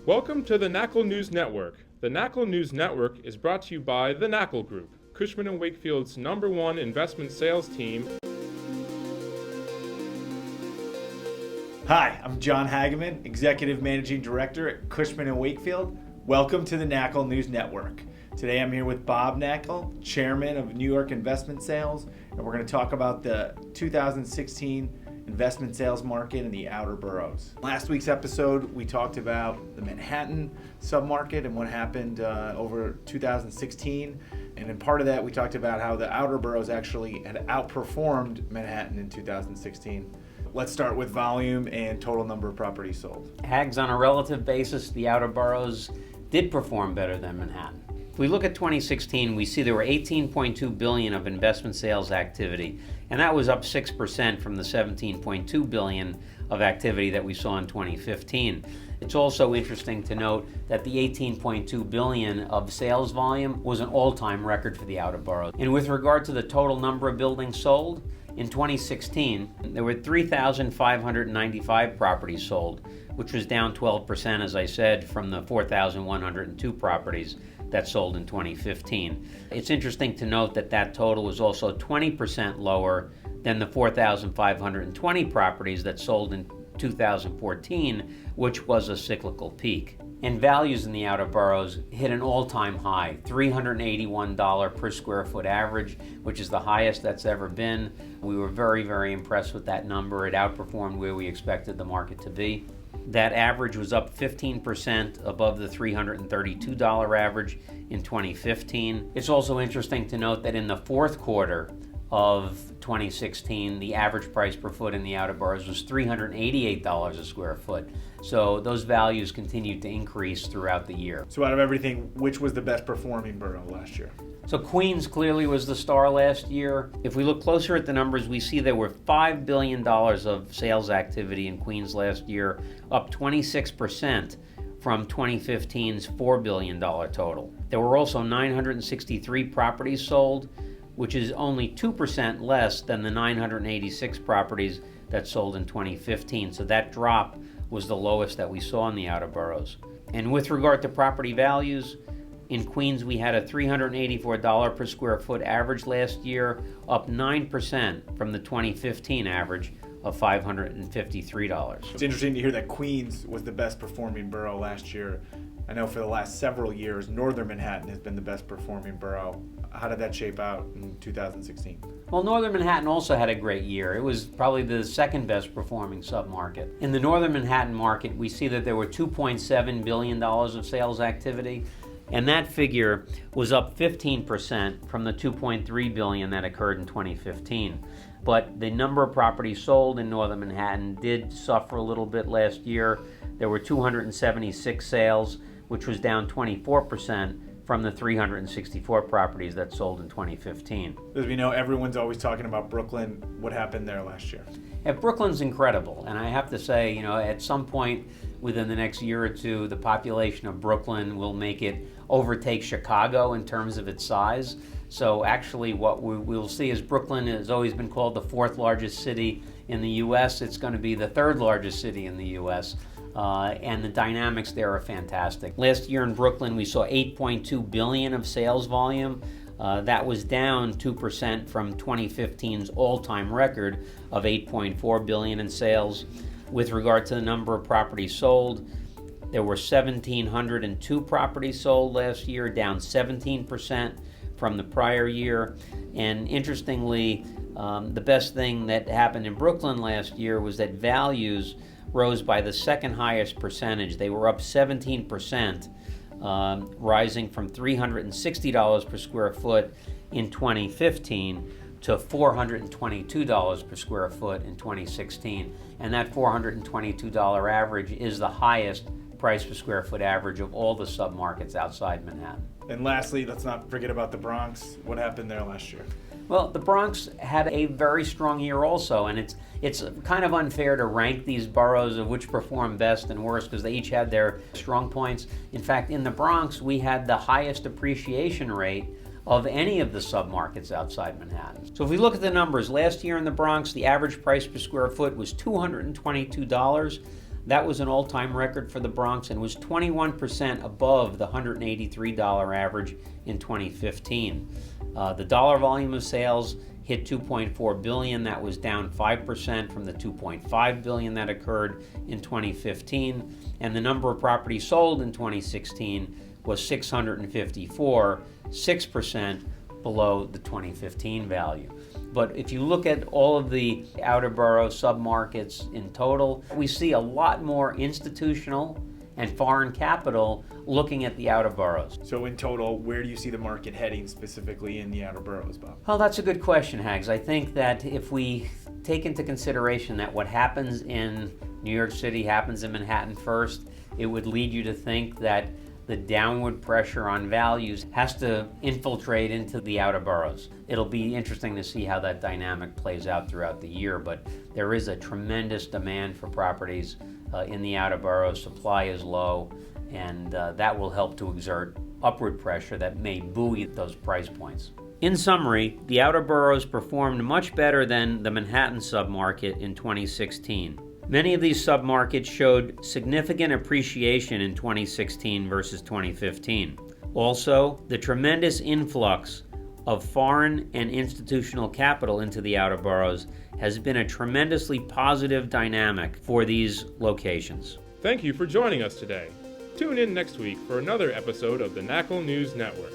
Welcome to the Knakal News Network. The Knakal News Network is brought to you by the Knakal Group, Cushman & Wakefield's #1 investment sales team. Hi, I'm Jon Hageman, Executive Managing Director at Cushman & Wakefield. Welcome to the Knakal News Network. Today I'm here with Bob Knakal, Chairman of New York Investment Sales, and we're going to talk about the 2016 investment sales market in the outer boroughs. Last week's episode, we talked about the Manhattan submarket and what happened over 2016. And in part of that, we talked about how the outer boroughs actually had outperformed Manhattan in 2016. Let's start with volume and total number of properties sold. Hags, on a relative basis, the outer boroughs did perform better than Manhattan. If we look at 2016, we see there were $18.2 billion of investment sales activity, and that was up 6% from the $17.2 billion of activity that we saw in 2015. It's also interesting to note that the $18.2 billion of sales volume was an all-time record for the outer boroughs. And with regard to the total number of buildings sold, in 2016, there were 3,595 properties sold, which was down 12%, as I said, from the 4,102 properties that sold in 2015. It's interesting to note that that total was also 20% lower than the 4,520 properties that sold in 2014, which was a cyclical peak. And values in the outer boroughs hit an all-time high, $381 per square foot average, which is the highest that's ever been. We were very, very impressed with that number. It outperformed where we expected the market to be. That average was up 15% above the $332 average in 2015. It's also interesting to note that in the fourth quarter of 2016, the average price per foot in the outer boroughs was $388 a square foot. So those values continued to increase throughout the year. So out of everything, which was the best performing borough last year? So Queens clearly was the star last year. If we look closer at the numbers, we see there were $5 billion of sales activity in Queens last year, up 26% from 2015's $4 billion total. There were also 963 properties sold, which is only 2% less than the 986 properties that sold in 2015. So that drop was the lowest that we saw in the outer boroughs. And with regard to property values, in Queens, we had a $384 per square foot average last year, up 9% from the 2015 average of $553. It's interesting to hear that Queens was the best performing borough last year. I know for the last several years, Northern Manhattan has been the best performing borough. How did that shape out in 2016? Well, Northern Manhattan also had a great year. It was probably the second best performing submarket. In the Northern Manhattan market, we see that there were $2.7 billion of sales activity, and that figure was up 15% from the $2.3 billion that occurred in 2015. But the number of properties sold in Northern Manhattan did suffer a little bit last year. There were 276 sales, which was down 24% from the 364 properties that sold in 2015. As we know, everyone's always talking about Brooklyn. What happened there last year? Yeah, Brooklyn's incredible, and I have to say, at some point within the next year or two, the population of Brooklyn will make it overtake Chicago in terms of its size. So actually what we'll see is Brooklyn has always been called the fourth largest city in the U.S. It's going to be the third largest city in the U.S., and the dynamics there are fantastic. Last year in Brooklyn, we saw $8.2 billion of sales volume. That was down 2% from 2015's all-time record of $8.4 billion in sales. With regard to the number of properties sold, there were 1,702 properties sold last year, down 17% from the prior year. And interestingly, the best thing that happened in Brooklyn last year was that values rose by the second highest percentage. They were up 17%, rising from $360 per square foot in 2015 to $422 per square foot in 2016. And that $422 average is the highest price per square foot average of all the submarkets outside Manhattan. And lastly, let's not forget about the Bronx. What happened there last year? Well, the Bronx had a very strong year also, and it's kind of unfair to rank these boroughs of which performed best and worst because they each had their strong points. In fact, in the Bronx, we had the highest appreciation rate of any of the submarkets outside Manhattan. So if we look at the numbers, last year in the Bronx, the average price per square foot was $222. That was an all-time record for the Bronx and was 21% above the $183 average in 2015. The dollar volume of sales hit $2.4 billion. That was down 5% from the $2.5 billion that occurred in 2015. And the number of properties sold in 2016 was 654, 6% below the 2015 value. But if you look at all of the outer borough submarkets in total, we see a lot more institutional and foreign capital looking at the outer boroughs. So in total, where do you see the market heading specifically in the outer boroughs, Bob? Well, that's a good question, Hags. I think that if we take into consideration that what happens in New York City happens in Manhattan first, it would lead you to think that the downward pressure on values has to infiltrate into the outer boroughs. It'll be interesting to see how that dynamic plays out throughout the year, but there is a tremendous demand for properties in the outer boroughs. Supply is low, and that will help to exert upward pressure that may buoy those price points. In summary, the outer boroughs performed much better than the Manhattan submarket in 2016. Many of these submarkets showed significant appreciation in 2016 versus 2015. Also, the tremendous influx of foreign and institutional capital into the outer boroughs has been a tremendously positive dynamic for these locations. Thank you for joining us today. Tune in next week for another episode of the Knakal News Network.